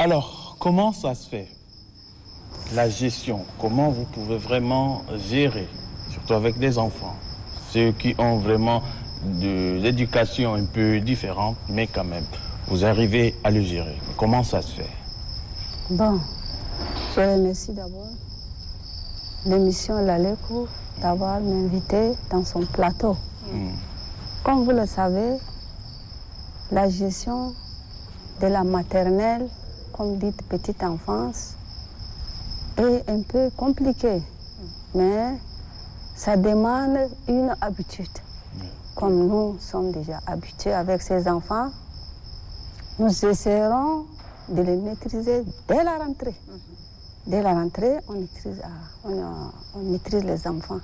Alors, comment ça se fait? La gestion, comment vous pouvez vraiment gérer, surtout avec des enfants, ceux qui ont vraiment de l'éducation un peu différente, mais quand même, vous arrivez à le gérer. Comment ça se fait? Bon, je remercie d'abord l'émission L'Aleko d'avoir m'invité dans son plateau. Comme vous le savez, la gestion de la maternelle, comme dit petite enfance, est un peu compliquée, mais ça demande une habitude. Comme nous sommes déjà habitués avec ces enfants, nous essaierons de les maîtriser dès la rentrée. Dès la rentrée, on maîtrise les enfants.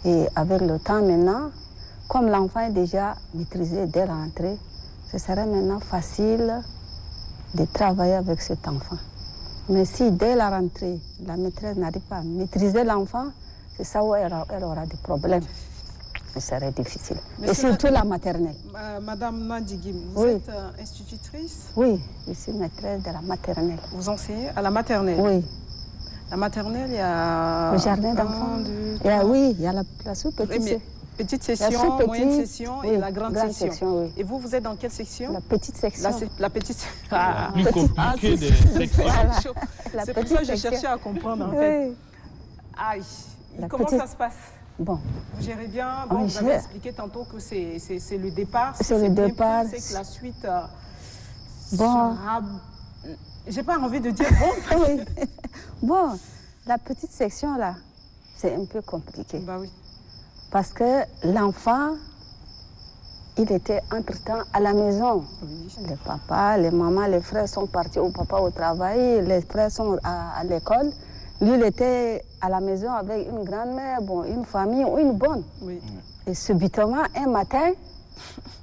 Et avec le temps maintenant, comme l'enfant est déjà maîtrisé dès la rentrée, ce serait maintenant facile de travailler avec cet enfant. Mais si dès la rentrée, la maîtresse n'arrive pas à maîtriser l'enfant, c'est ça où elle aura des problèmes. Ce serait difficile. Et surtout la maternelle. Madame Nandigim, vous êtes institutrice? Oui, je suis maîtresse de la maternelle. Vous enseignez à la maternelle? Oui. La maternelle, il y a... Le jardin d'enfants. Oui, il y a la sous-petite. Petite session, moyenne session et la grande section. Oui. Et vous êtes dans quelle section? La petite section. La petite section. La plus compliquée des sections. C'est pour ça que je cherchais à comprendre en fait. Aïe. Comment ça se passe? Bon. Vous gérez bien. Bon, vous avez expliqué tantôt que c'est le départ. C'est le départ. C'est que la suite bon. sera... J'ai pas envie de dire bon. Oui. Bon, la petite section là, c'est un peu compliqué. Bah oui. Parce que l'enfant, il était entre-temps à la maison. Oui. Les papas, les mamans, les frères sont partis au papa au travail, les frères sont à l'école. Lui, il était à la maison avec une grand-mère, bon, une famille ou une bonne. Oui. Et subitement, un matin,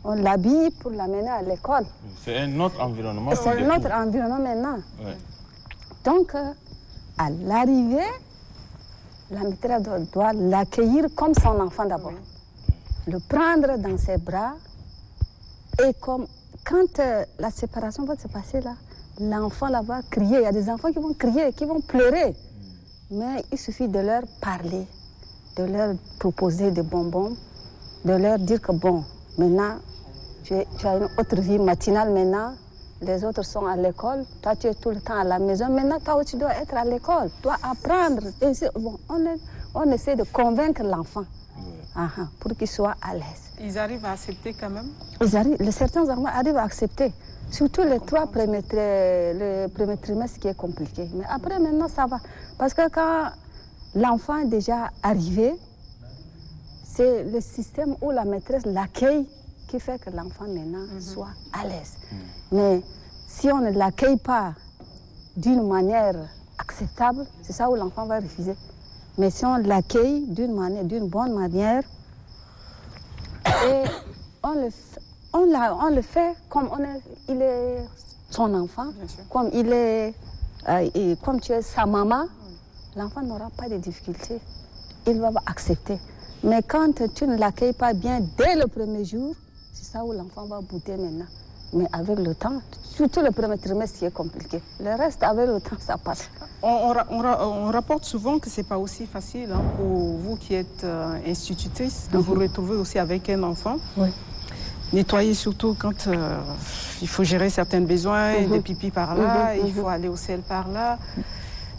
on l'habille pour l'amener à l'école. C'est un autre environnement. C'est un autre environnement maintenant. Oui. Donc, à l'arrivée, la maîtresse doit l'accueillir comme son enfant d'abord. Oui. Le prendre dans ses bras. Et comme, quand la séparation va se passer là, l'enfant là va crier. Il y a des enfants qui vont crier, qui vont pleurer. Mais il suffit de leur parler, de leur proposer des bonbons, de leur dire que bon, maintenant, tu as une autre vie matinale maintenant, les autres sont à l'école, toi tu es tout le temps à la maison, maintenant toi aussi tu dois être à l'école, tu dois apprendre. Bon, on essaie de convaincre l'enfant pour qu'il soit à l'aise. Ils arrivent à accepter quand même? Certains enfants arrivent à accepter, surtout les le premier trimestre qui est compliqué. Mais après maintenant ça va, parce que quand l'enfant est déjà arrivé, c'est le système où la maîtresse l'accueille qui fait que l'enfant maintenant soit à l'aise. Mais si on ne l'accueille pas d'une manière acceptable, c'est ça où l'enfant va refuser. Mais si on l'accueille d'une bonne manière, et on le fait comme il est son enfant, comme comme tu es sa maman, l'enfant n'aura pas de difficultés. Il va accepter. Mais quand tu ne l'accueilles pas bien dès le premier jour, c'est ça où l'enfant va bouder maintenant. Mais avec le temps, surtout le premier trimestre qui est compliqué. Le reste, avec le temps, ça passe. On rapporte souvent que ce n'est pas aussi facile pour vous qui êtes institutrice de vous retrouver aussi avec un enfant. Oui. Nettoyer surtout quand il faut gérer certains besoins, des pipis par là, il faut aller au sel par là.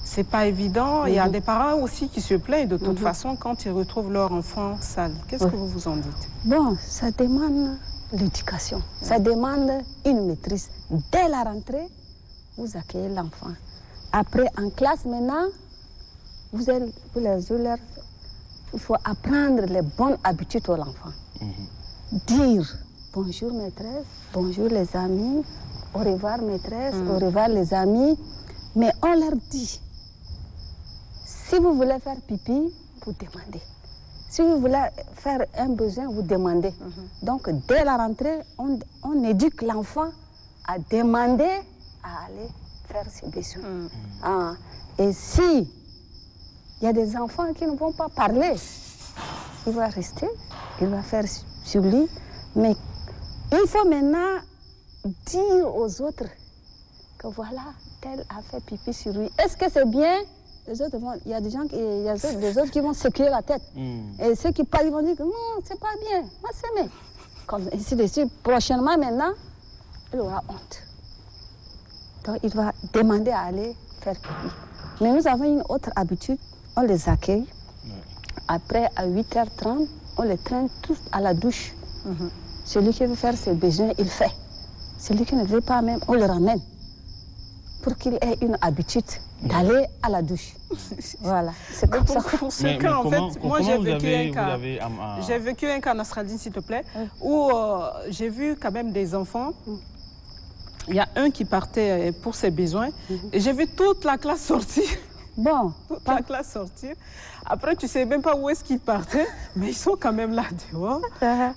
C'est pas évident. Il y a des parents aussi qui se plaignent de toute façon quand ils retrouvent leur enfant sale. Qu'est-ce que vous en dites? Bon, ça demande l'éducation. Ça demande une maîtrise. Dès la rentrée, vous accueillez l'enfant. Après, en classe maintenant, il faut apprendre les bonnes habitudes à l'enfant. Dire bonjour maîtresse, bonjour les amis, au revoir maîtresse, au revoir les amis. Mais on leur dit, si vous voulez faire pipi, vous demandez. Si vous voulez faire un besoin, vous demandez. Donc, dès la rentrée, on éduque l'enfant à demander à aller faire ses besoins. Et si il y a des enfants qui ne vont pas parler, il va rester, il va faire sur lui. Mais il faut maintenant dire aux autres que voilà, tel a fait pipi sur lui. Est-ce que c'est bien? Les autres vont, il y a des gens, il y a des autres qui vont secouer la tête. Et ceux qui parlent, ils vont dire que non, c'est pas bien. Moi, c'est bien. Comme ici, prochainement, maintenant, il aura honte. Donc, il va demander à aller faire pipi. Mais nous avons une autre habitude, on les accueille. Après, à 8h30, on les traîne tous à la douche. Celui qui veut faire ses besoins, il fait. Celui qui ne veut pas même, on le ramène. Pour qu'il ait une habitude d'aller à la douche. Voilà, c'est comme ça. Pour ce cas, en fait, moi j'ai vécu un cas. J'ai vécu un cas en Australie, s'il te plaît, où j'ai vu quand même des enfants. Il y a un qui partait pour ses besoins et j'ai vu toute la classe sortir. Bon. Toute la classe sortir. Après, tu ne sais même pas où est-ce qu'ils partaient, mais ils sont quand même là dehors.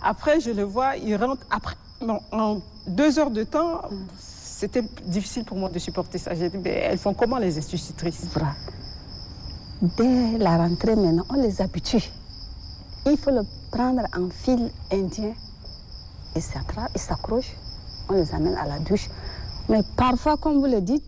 Après, je le vois, ils rentrent. Après, non, en 2 heures de temps, c'était difficile pour moi de supporter ça. J'ai dit, mais elles font comment les institutrices? Voilà. Dès la rentrée maintenant, on les habitue. Il faut le prendre en fil indien. Ils s'accrochent, on les amène à la douche. Mais parfois, comme vous le dites,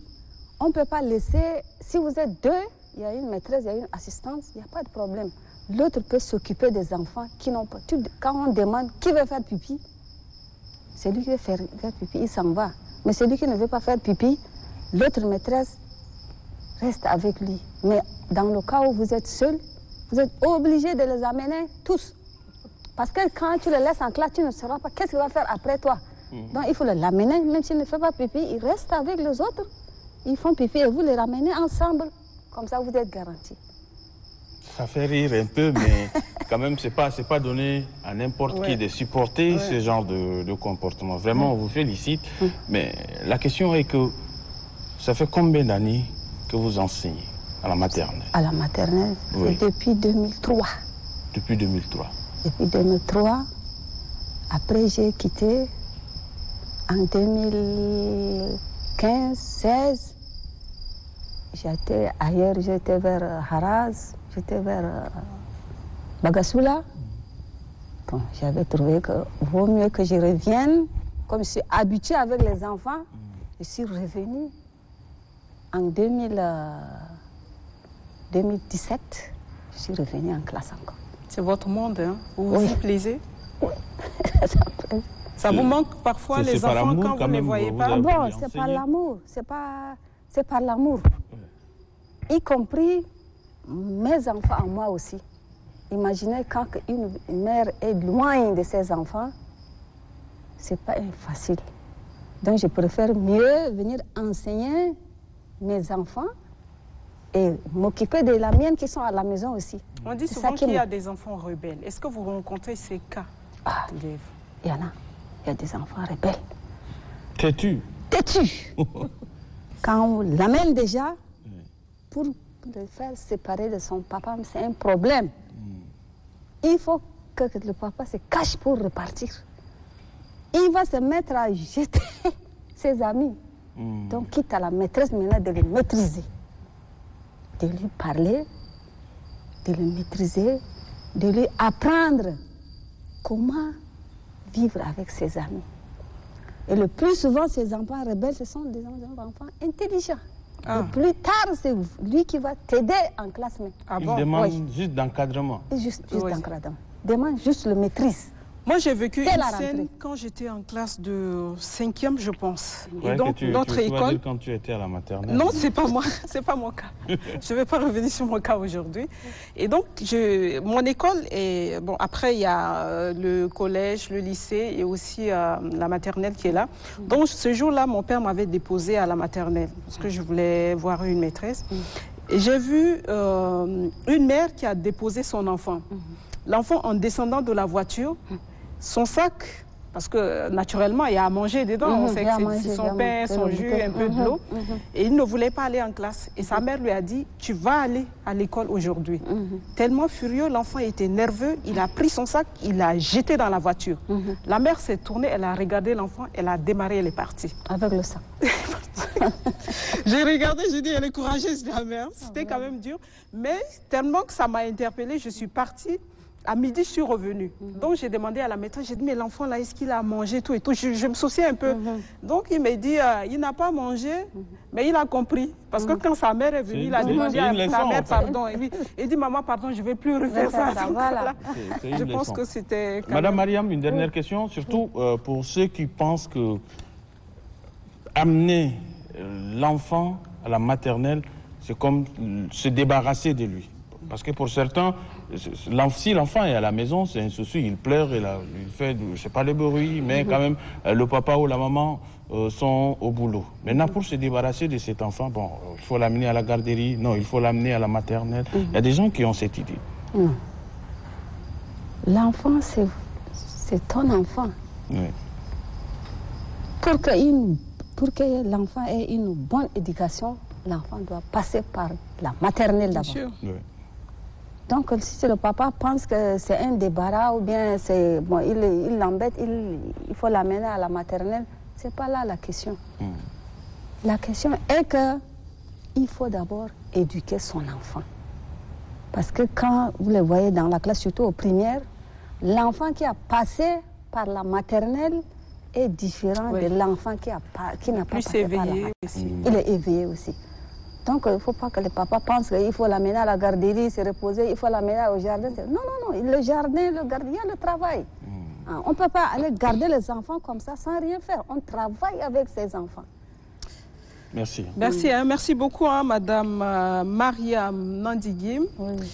on ne peut pas laisser, si vous êtes 2, il y a une maîtresse, il y a une assistante, il n'y a pas de problème. L'autre peut s'occuper des enfants qui n'ont pas. Quand on demande qui veut faire pipi, c'est lui qui veut faire pipi, il s'en va. Mais celui qui ne veut pas faire pipi, l'autre maîtresse reste avec lui. Mais dans le cas où vous êtes seul, vous êtes obligé de les amener tous. Parce que quand tu le laisses en classe, tu ne sauras pas qu'est-ce qu'il va faire après toi. Donc il faut l'amener, même s'il ne fait pas pipi, il reste avec les autres. Ils font pipi et vous les ramenez ensemble. Comme ça, vous êtes garantis. Ça fait rire un peu, mais quand même, c'est pas donné à n'importe qui de supporter ce genre de comportement. Vraiment, on vous félicite. Mais la question est que ça fait combien d'années que vous enseignez à la maternelle? À la maternelle, depuis 2003. Depuis 2003. Depuis 2003. Après, j'ai quitté en 2015-16. J'étais ailleurs, j'étais vers Haraz, j'étais vers Bagassoula. Bon, j'avais trouvé que vaut mieux que je revienne. Comme je suis habituée avec les enfants, je suis revenue en 2017. Je suis revenue en classe encore. C'est votre monde, hein? Vous vous y plaisez? Oui. Ça vous manque parfois les enfants quand vous ne les voyez pas? Bon, c'est par l'amour, c'est par l'amour. Y compris mes enfants à moi aussi. Imaginez quand une mère est loin de ses enfants, c'est pas facile. Donc je préfère mieux venir enseigner mes enfants et m'occuper de la mienne qui sont à la maison aussi. On dit souvent qu'il y a des enfants rebelles. Est-ce que vous rencontrez ces cas? Il y en a. Il y a des enfants rebelles. Têtus. Têtus. Quand on l'amène déjà, pour le faire séparer de son papa, c'est un problème. Il faut que le papa se cache pour repartir. Il va se mettre à jeter ses amis. Donc, quitte à la maîtresse maintenant de les maîtriser. De lui parler, de le maîtriser, de lui apprendre comment vivre avec ses amis. Et le plus souvent, ces enfants rebelles, ce sont des enfants intelligents. Et plus tard, c'est lui qui va t'aider en classe. Il demande juste d'encadrement. Juste d'encadrement. Demande juste le maîtrise. Moi, j'ai vécu une scène quand j'étais en classe de 5e, je pense. Et donc, notre école... Dire quand tu étais à la maternelle. Non, c'est pas moi, c'est pas mon cas. Je ne vais pas revenir sur mon cas aujourd'hui. Et donc, mon école est... Bon, après, il y a le collège, le lycée et aussi la maternelle qui est là. Donc, ce jour-là, mon père m'avait déposé à la maternelle parce que je voulais voir une maîtresse. Et j'ai vu une mère qui a déposé son enfant. L'enfant, en descendant de la voiture, son sac, parce que naturellement, il y a à manger dedans, on sait que c'est son pain, son jus, un peu de l'eau. Et il ne voulait pas aller en classe. Et sa mère lui a dit, tu vas aller à l'école aujourd'hui. Tellement furieux, l'enfant était nerveux, il a pris son sac, il l'a jeté dans la voiture. La mère s'est tournée, elle a regardé l'enfant, elle a démarré, elle est partie. Avec le sac. J'ai regardé, j'ai dit, elle est courageuse, la mère. C'était quand même dur. Mais tellement que ça m'a interpellée, je suis partie. À midi, je suis revenue. Donc, j'ai demandé à la maîtresse, j'ai dit, mais l'enfant, là, est-ce qu'il a mangé tout et tout? Je me souciais un peu. Donc, il m'a dit, il n'a pas mangé, mais il a compris. Parce que quand sa mère est venue, il a demandé à sa mère pardon. Il dit, maman, pardon, je ne vais plus refaire ça. Donc, voilà. Je pense que c'était... Madame Mariam, une dernière question, surtout pour ceux qui pensent que amener l'enfant à la maternelle, c'est comme se débarrasser de lui. Parce que pour certains, si l'enfant est à la maison, c'est un souci, il pleure, il fait, je sais pas, le bruit, mais quand même, le papa ou la maman sont au boulot. Maintenant, pour se débarrasser de cet enfant, bon, il faut l'amener à la garderie, non, il faut l'amener à la maternelle. Il y a des gens qui ont cette idée. Non. L'enfant, c'est ton enfant. Oui. Pour que l'enfant ait une bonne éducation, l'enfant doit passer par la maternelle d'abord. Oui. Donc, si le papa pense que c'est un débarras ou bien bon, il l'embête, il faut l'amener à la maternelle, ce n'est pas là la question. La question est qu'il faut d'abord éduquer son enfant. Parce que quand vous le voyez dans la classe, surtout aux primaires, l'enfant qui a passé par la maternelle est différent de l'enfant qui n'a pas passé par la maternelle. Il est éveillé aussi. Donc, il ne faut pas que le papa pense qu'il faut l'amener à la garderie, se reposer, il faut l'amener au jardin. Non, non, non, le jardin, le gardien, le travail. On ne peut pas aller garder les enfants comme ça sans rien faire. On travaille avec ces enfants. Merci. Merci, merci beaucoup, Madame Mariam Nandigim. Oui.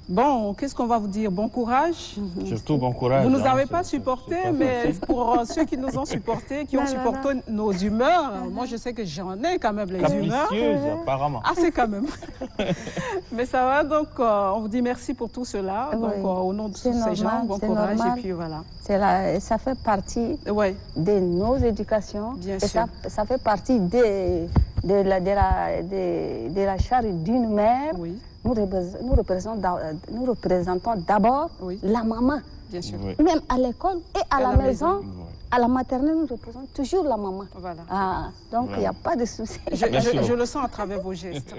Bon, qu'est-ce qu'on va vous dire? Bon courage. Surtout bon courage. Vous ne nous avez pas supportés, mais pour ceux qui nous ont supportés, qui ont supporté nos humeurs, moi je sais que j'en ai quand même les humeurs. Capricieuse, apparemment. Ah, c'est quand même. Mais ça va, donc on vous dit merci pour tout cela. Donc au nom de tous ces gens, bon courage et puis voilà. Ça fait partie de nos éducations. Bien et sûr. Ça fait partie de la charge d'une mère. Oui. Nous représentons d'abord la maman. Bien sûr. Oui. Même à l'école et à la maison, à la maternelle, nous représentons toujours la maman. Voilà. Donc il n'y a pas de souci. Je le sens à travers vos gestes.